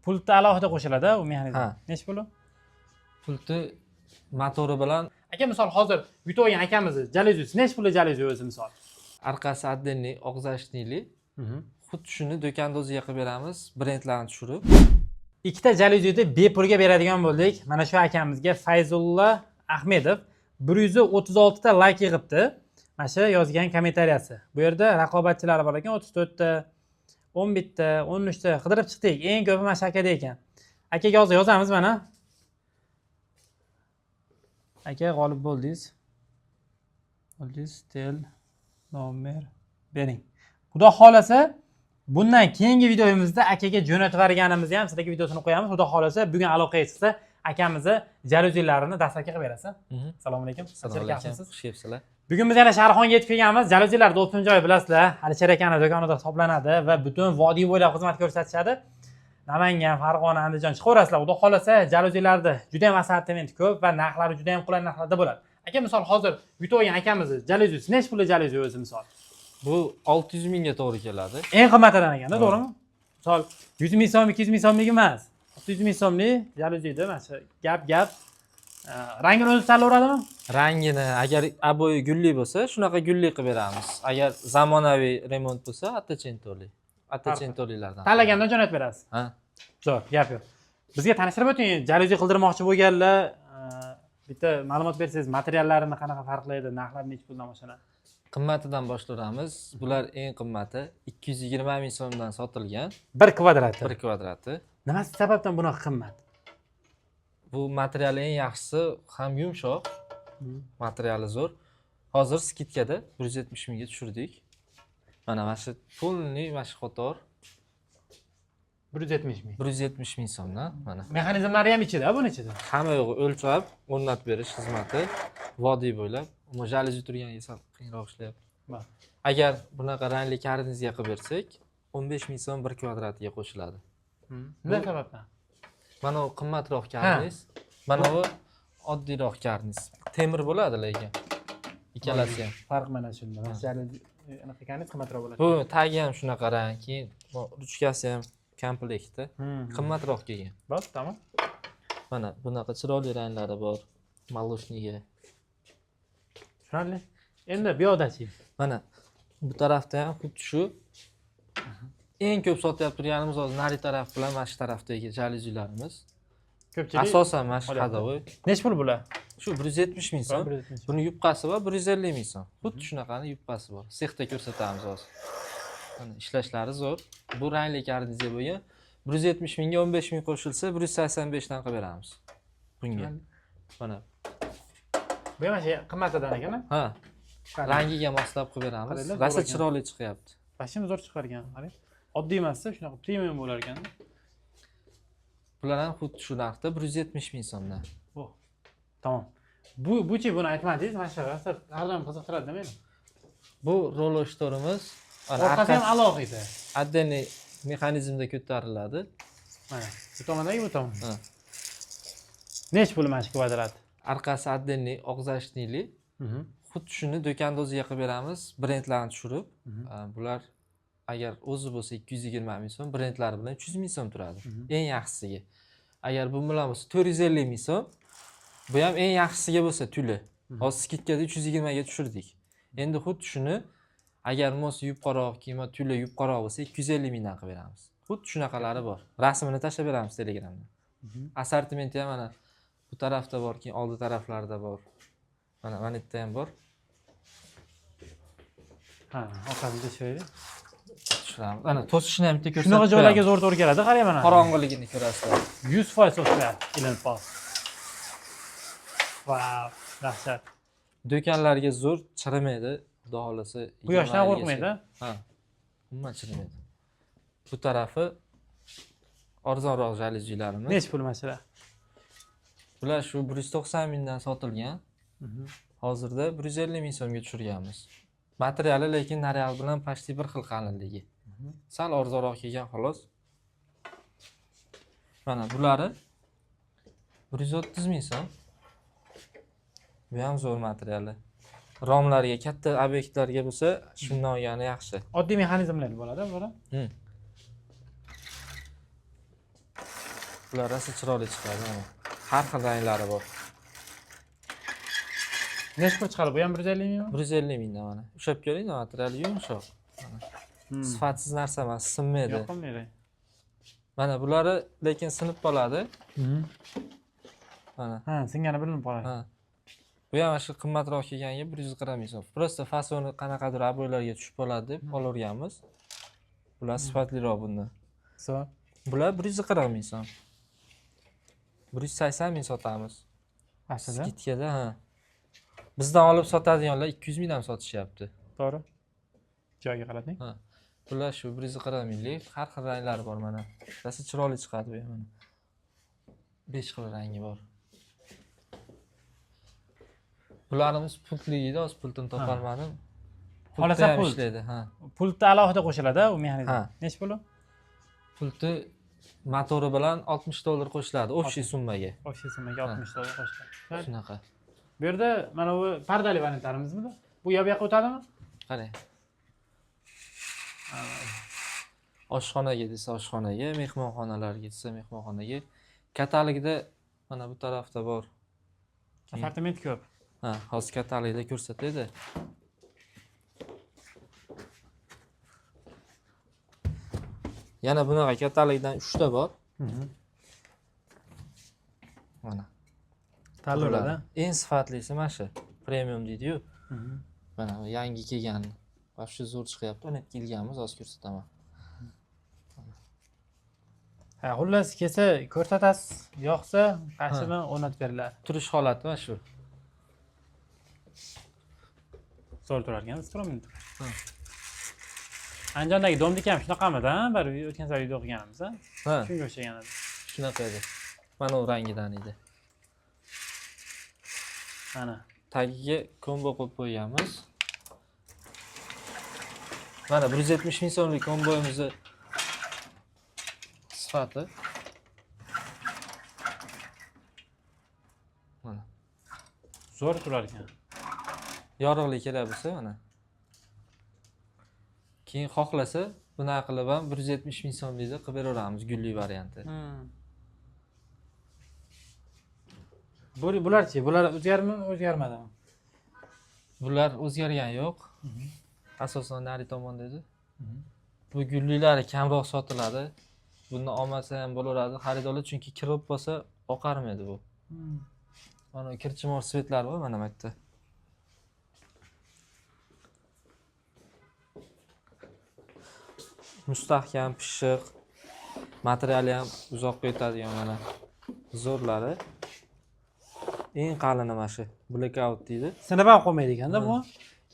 pultni alohida qo'shiladi u mexanizm. Ha. Necha puli? Pulti motori bilan Aka misol hozir yutib olgan akamizni jalyuzi necha puli jalyuzi o'zi misol? orqasi отдельный og'zashnikli. Xuddi shuni do'konda o'ziga qilib beramiz, brendlarni tushirib. Ikkita jalyuzini bepulga beradigan bo'ldik. Mana shu akamizga Fayzulla Ahmedov 136 ta like yig'ibdi. Mana shu yozgan kommentariyasi. Bu yerda raqobatchilari bor ekan, 34 ta, 11 ta, 13 ta qidirib chiqdik. Eng ko'pi mana shu akada ekan. Akaga hozir yozamiz mana. Aka g'olib bo'ldingiz. Tel nomer bering. Xudo xolasa bundan keyingi videomizda akaga jo'natib berganimizni ham sizlarga videosini qo'yamiz. Xudo xolasa bugun aloqaga chiqsa akamizni jalyuzilarini dastlabki qilib berasiz. Assalomu alaykum. Assalomu alaykum. Xush kelibsizlar. Bugun biz yana Sharxonga yetib kelganmiz. Jalyuzilar do'stim joyi bilasizlar. Alisher akani do'konida hisoblanadi va butun vodiy bo'ylab xizmat ko'rsatishadi. Namangan, Farg'ona, Andijon chiqaverasizlar. Xudo xolasa jalyuzilarda juda ham assortiment ko'p va narxlari juda ham qulay narxlarda bo'ladi. Aka misol hozir yutib olgan akamizni jalyuzisi necha pulli jalyuzi o'zi misol? Bu 600 mingga to'g'ri keladi. Eng qimmatidan ekanda, to'g'rimi? Misol 100 ming so'm, 200 ming so'mlik emas. 600 ming so'mlik jalyuzida mana shu gap. Rangini o'zi tanlayveradimi? Rangini agar aboyi gulli bo'lsa, shunaqa gulli qilib beramiz. Agar zamonaviy remont bo'lsa, attachentoli. Attachentolilardan. Tanlagandan jo'natib berasiz. Ha. Zo'r, gap yo'q. Bizga tanishtirib o'ting, jalyuzi qildirmoqchi bo'lganlar, bitta ma'lumot bersangiz, materiallarini qanaqa farqlaydi, narxlari necha puldan boshlanadi? Qimmatidan boshlaymiz. Bular eng qimmati 220 ming so'mdan sotilgan. 1 kvadrati. 1 kvadrati. Nima sababdan bunaqa qimmat? Bu material eng yaxshisi, ham yumshoq, materiali zo'r. Hozir skidkada 170 mingga tushirdik. Mana shu polniy mana shu qator 170 ming. 170 ming so'mdan mana. Mexanizmlari ham ichida, buni ichida. Hamma yo'g'i o'lchab, o'rnatib berish xizmati vodiy bo'ylab. Jalyuzi turganiga sal qiyinroq ishlayapti. Agar bunaqa rangli karnizga qilib bersak, 15 ming so'm 1 kvadratiga qo'shiladi. Nima sababdan? Mana bu qimmatroq karniz, mana bu oddiyroq karniz. Temir bo'ladi lekin. Ikkalasi ham. Farq mana shunda. Jalyuzi anaqa karniz qimmatroq bo'ladi. Bu tagi ham shunaqa rang, keyin ruchkasi ham komplektda. Qimmatroq kelgan. Bo'p, tamom. Mana bunaqa chiroyli ranglari bor. Maloshniga. Tushunarli. Endi bu yoqdachi. Mana bu tarafda ham xuddi shu. Eng ko'p sotyapti turganimiz hozir nari taraf bilan mana shu tarafdagi jalyuzilarimiz. Ko'pchilik asosan mana shu hadovoy. Necha pul bular? Shu 170 ming so'm. Buni yubqasi bor 150 ming so'm. Xuddi shunaqani yubqasi bor. Sexda ko'rsatamiz hozir. Mana ishlashlari zo'r. Bu rangli karnizga bo'lgan 170 mingga 15 ming qo'shilsa 185 dan qilib beramiz. Bunga. Mana. Bu ham qimmatidan ekan. Ha. Rangiga moslab qilib beramiz. Rosa chiroyli chiqyapti. Bashim zo'r chiqargan. Qarang. Oddiy emas-da, shunaqa premium bo'lar ekan. Bular ham xuddi shu narxda 170 ming so'mdan. Oh. Tamom. Bu-chi buni aytmadingiz, mana shu har doim qiziqtiradi meni. Bu rolo shtorimiz. Orqasi ham alohida. Отдельный mexanizmda ko'tariladi. Mana, bu tomondagi bu tomon. Ha. Nech pul mana shu kvadrat? Orqasi отдельный og'zashnikli. Xuddi shuni do'konda o'ziga qilib beramiz, brendlarni tushirib. Bular agar o'zi bo'lsa 220 ming so'm, brendlari bilan 300 ming so'm turadi. Eng yaxshisiga. Agar bu bilan bo'lsa 450 ming so'm, bu ham eng yaxshisiga bo'lsa tuli. Hozir skidkada 320 ga tushirdik. Endi xuddi shuni agar mos yupqaroq, kiyim tuli yupqaroq bo'lsa 250 mingdan qilib beramiz. Xuddi shunaqalari bor. Rasmini tashlab beramiz Telegramda. Assortimenti ham mana bu tarafda bor, keyin oldi taraflarda bor. Mana bu yerda ham bor. Ha, orqasida shuydi. Tushiramiz. Ana to'sishni ham bitta ko'rsatib. Shunaqa joylarga zo'r keladi, qarang mana. Qorong'iligini ko'rasizlar. 100% o'tadi, ilinib qoldi. Vau, dahshat. Do'konlarga zo'r chirimaydi, xudo xolasa. Quyoshdan qo'rqmaydi. Ha. Umuman chirimaydi. Bu tarafi arzonroq jalyuzilarimiz. Nech pul masala? Bular shu 190 mingdan sotilgan. Hozirda 150 ming so'mga tushirganmiz. Materiali lekin naryal bilan почти bir xil qalinligi. Sal arzonroq kelgan xolos. Mana bulari 130 ming so'm. Bu ham zo'r materiali. Romlarga, katta obyektlarga bo'lsa, shundan olgani yaxshi. Oddiy mexanizmlar bo'ladi, bular. Bular rosa chiroyli chiqadi mana. Har xil ranglari bor. Necha pul chiqadi? Bu ham 150 mingmi? 150 mingdan mana. Ushlab ko'ring, materiali yumshoq. Sifatsiz narsa emas, sinmaydi. Yoqimli. Mana bulari lekin sinib qoladi. Mana. Ha, singani bilinib qoladi. Ha. Bu ham shu qimmatroq kelganiga 140 ming so'm. Prosta fasoni qanaqadir aboylarga tushib qoladi deb olaverganmiz. Bular sifatliroq bundan. So, Bular 140 ming so'm. 180 ming sotamiz. aslida Skitkada, ha. Bizdan olib sotadiganlar 200 mingdan sotishyapti. to'g'ri. Joyiga qarating. Ha. Bular shu 140 minglik, har xil ranglari bor mana. Rosa chiroyli chiqadi bu ham mana. 5 xil rangi bor. Bularimiz pultligida, o'z pultini topolmadim. Xolasa pult. ishlaydi, ha. Pultni alohida qo'shiladi, u mexanizm. Ha. Necha puli? Pulti motori bilan $60 qo'shiladi общий summaga. O'sha summaga $60 qo'shiladi. Shunaqa. Bu yerda mana bu pardali variantlarimizmi? Bu yoq yoqqa o'tadimi? Qarang. Oshxonaga desa oshxonaga, mehmonxonalarga desa mehmonxonaga. Katalogda mana bu tarafda bor. Assortiment ko'p. Ha, hozir katalogda ko'rsatadi. Yana bunaqa katalogdan 3 ta bor. Mana. Tanlovlarda. Eng sifatlisi mana shu. Premium deydi-yu. Mana bu yangi kelgan. Вообще zo'r chiqyapti. Uni kelganmiz, hozir ko'rsataman. Ha, xullas kelsa ko'rsatasiz, yoqsa qarshini o'rnatib beriladi. Turish holati mana shu. Zo'r turar ekan, instrument. Anjondagi domdek ham shunaqamidi, ha? Bir o'tgan safar uyda o'qiganimiz, ha? Ha, Shunga o'xshagan edi. shunaqa edi. Mana u rangidan edi. Mana. Tagiga kombo qo'yib qo'yganmiz. Mana 170 ming so'mlik komboyimizni sifati. Mana. Zo'r turar ekan. Yorug'lik kerak bo'lsa mana. Keyin xohlasa bunaqa qilib ham 170 ming so'mlikda qilib beraveramiz, gulli varianti. Bularchi, bular o'zgarmadimi? Bular o'zgargan yo'q. Asosan nari tomonda edi. Bu gullilari kamroq sotiladi. Buni olmasa ham bo'laveradi. Xaridorlar chunki kirib bo'lsa oqarmaydi bu. Mana kirchimor svetlar bor mana bu yerda. Mustahkam, pishiq. Materiali ham uzoqqa o'tadigan mana. Zo'rlari. Eng qalini mana shu. Blackout deydi. Sinib ham qolmaydi ekanda bu.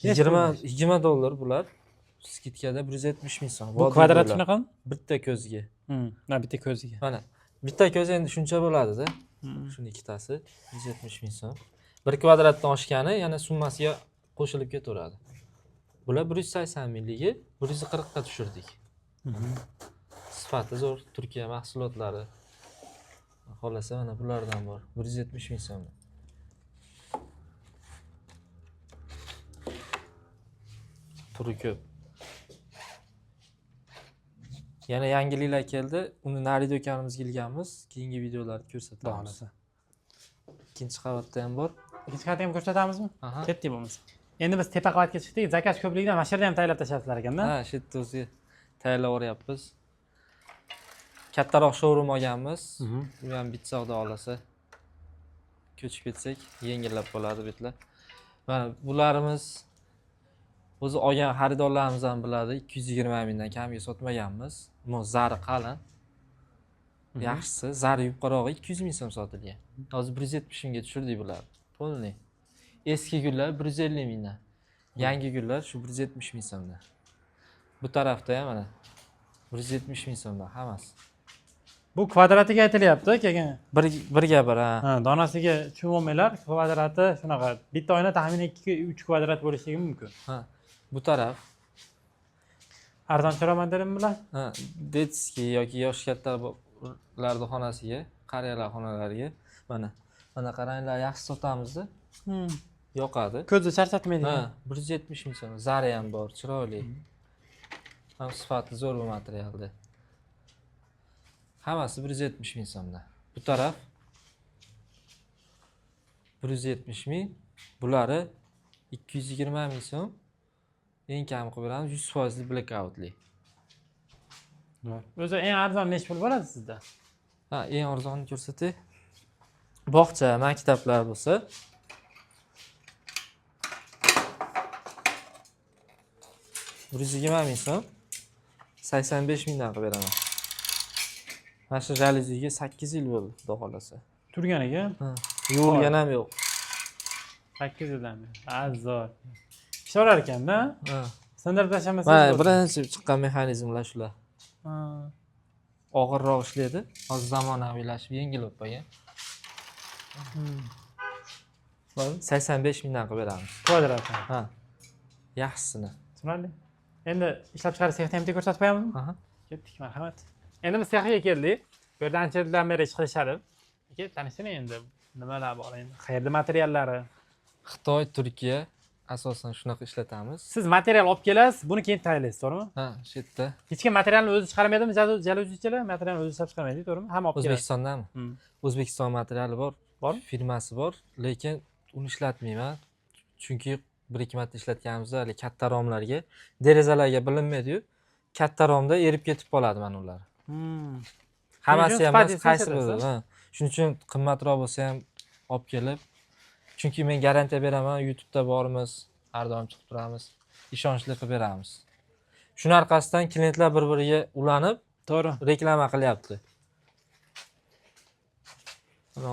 20 dollar bular. Skitkada 170 ming so'm. Bu kvadrat shunaqa? Bitta ko'zga. Ha, bitta ko'ziga. Mana bitta ko'z endi shuncha bo'ladi-da. Shuni ikkitasi 170 ming so'm. 1 kvadratdan oshgani yana summasiga qo'shilib ketaveradi. Bular 180 mingligi 140 ga tushirdik. Sifati zo'r Turkiya mahsulotlari. Xolasa mana bulardan bor. 170 ming so'm. Turi ko'p. Yana yangiliklar keldi. Uni nari do'konimizga ilganmiz. Keyingi videolarda ko'rsatamiz. Ikkinchi qavatda ham bor. Ikkinchi qavatda ham ko'rsatamizmi? Aha. Ketdik bo'lmasa. Endi biz tepa qavatga chiqdik. Zakaz ko'pligidan mana shu yerda ham tayyorlab tashlayaptilar ekanda. Ha, shu yerda o'zi tayyorlab o'ryapmiz. Kattaroq showroom olganmiz. Bu ham Bitsoqda olasa ko'chib ketsak yengillab qoladi bu yerlar. Mana bularimiz o'zi olgan xaridorlarimiz ham biladi, 220 mingdan kamga sotmaganmiz. Bu zari qalin. Yaxshisi, zari yuqorog'i 200 ming so'm sotilgan. Hozir 170 mingga tushirdik bular. Polni. Eski gullar 150 mingdan. Yangi gullar shu 170 ming so'mdan. Bu tarafda ham mana 170 ming so'mdan hammasi. Bu kvadratiga aytilyapti, keyin. Birga bir, ha. Ha, donasiga tushunolmaylar. Kvadrati shunaqa. Bitta oyna taxminan 2-3 kvadrat bo'lishi mumkin. Ha. Bu taraf. Arzoncharoq modelim bilan? Ha, detskiy yoki yosh kattalarning xonasiga, qariyalar xonalariga mana ranglar yaxshi sotamizda. Yoqadi. Ko'zni charchatmaydi. Ha, 170 ming so'm. Zari ham bor, chiroyli. Ham sifati zo'r bu materialda. Hammasi 170 ming so'mdan. Bu taraf 170 ming, bulari 220 ming so'm. Eng kam qilib beramiz 100% blackoutli. O'zi eng arzon necha pul bo'ladi sizda? Ha, eng arzonini ko'rsatay. Bog'cha, maktablar bo'lsa 120 ming so'm, 85 mingdan qilib beraman. Mana shu jaluziga 8 yil bo'ldi, xudo xolasa. Turganiga Ha, yuvilgan ham yo'q. 8 yildan beri. Arzon. Ishorar ekanda, Ha. sindirib tashlamasangiz Mana bo'ladi. birinchi chiqqan mexanizmlar shular. Ha. Og'irroq ishlaydi. Hozir zamonaviylashib yengil bo'lib qolgan. 85 mingdan qilib beramiz. Kvadrat. Ha. Yaxshisini. Tushunarli. Endi ishlab chiqarish sexni ham ko'rsatib qo'yamizmi? Aha. Ketdik, marhamat. Endi biz sexga keldik. Bu yerda ancha yildan beri ish qilishadi. Aka, tanishtiring endi. Nimalar bor endi? Qayerda materiallari? Xitoy, Turkiya asosan shunaqa ishlatamiz. Siz material olib kelasiz, buni keyin tayyorlaysiz, to'g'rimi? Ha, shu yerda Hech kim materialni o'zi chiqarmaydimi? Jaluzichilar materialni o'zi ishlab chiqarmaydi, to'g'rimi? Hamma olib keladi. O'zbekistondami? O'zbekiston materiali bor, Bor? firmasi bor, lekin uni ishlatmayman. Chunki bir ikki marta ishlatganimizda hali katta romlarga, derazalarga bilinmaydi-yu. Katta romda erib ketib qoladi mana ular. Hammasi ham emas, qaysi biri. Ha. Shuning uchun qimmatroq bo'lsa ham olib kelib, chunki men garantiya beraman, YouTube'da bormiz, har doim chiqib turamiz, ishonchli qilib beramiz. Shuning orqasidan klientlar bir-biriga ulanib, To'g'ri. reklama qilyapti.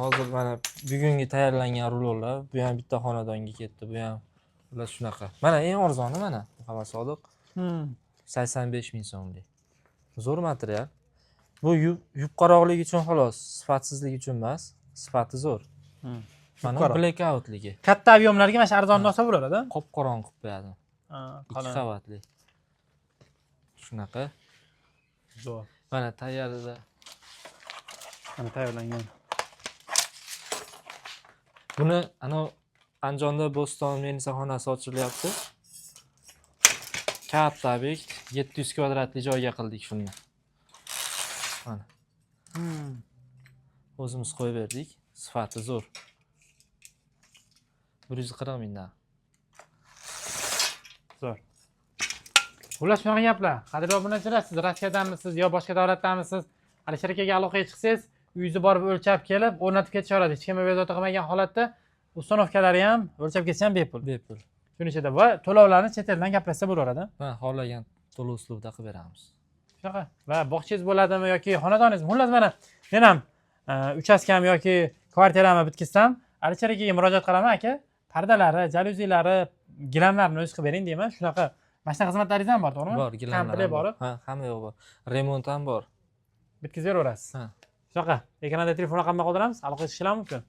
Hozir mana bugungi tayyorlangan rulonlar, bu ham bitta xonadonga ketdi, bu ham ular shunaqa. Mana eng arzoni mana, Muhammad Sodiq 85 ming so'mlik. Zo'r material. Bu yupqaroqligi uchun xolos, sifatsizligi uchun emas, sifati zo'r. Mana blackoutligi. Katta ob'yomlarga mana shu arzon narsa bo'ladi-da. Qop-qorong qilib qo'yadi. Ha, 2 qavatli. Shunaqa. Zo'r. Mana tayyorada. Mana tayyorlangan. Buni ana Andijonda Bo'ston menisaxonasi ochilyapti. Katta obyekt 700 kvadratli joyga qildik shuni. Mana. O'zimiz qo'yib berdik. Sifati zo'r. 140 mingdan. Zo'r. Xullas shunaqa gaplar. Qadrli obunachilar, siz Rossiyadanmisiz yo boshqa davlatdanmisiz? Alisher akaga aloqaga chiqsangiz, uyingizni borib o'lchab kelib, o'rnatib ketisharadi. Hech kim bezovta qilmagan holatda uстановkalari ham, o'lchab ketish ham bepul. Bepul. Shuning ichida va to'lovlarni chet eldan gaplashsa bo'laveradi. Ha, xohlagan to'lov uslubida qilib beramiz. Shunaqa. Va bog'changiz bo'ladimi yoki xonadoningiz? Xullas mana men ham uchastkam yoki kvartiramni bitkizsam, Alisher akaga murojaat qilaman aka. Pardalari, jaluzilari, gilamlarni o'zingiz qilib bering deyman. Shunaqa mashina xizmatlaringiz ham bor, to'g'rimi? Bor, gilamlar ham bor. Ha, hamma yo'q bor. Remont ham bor. Bitkazib beraverasiz. Ha. Shunaqa. Ekranda telefon raqamini qoldiramiz, aloqa chiqishingiz mumkin.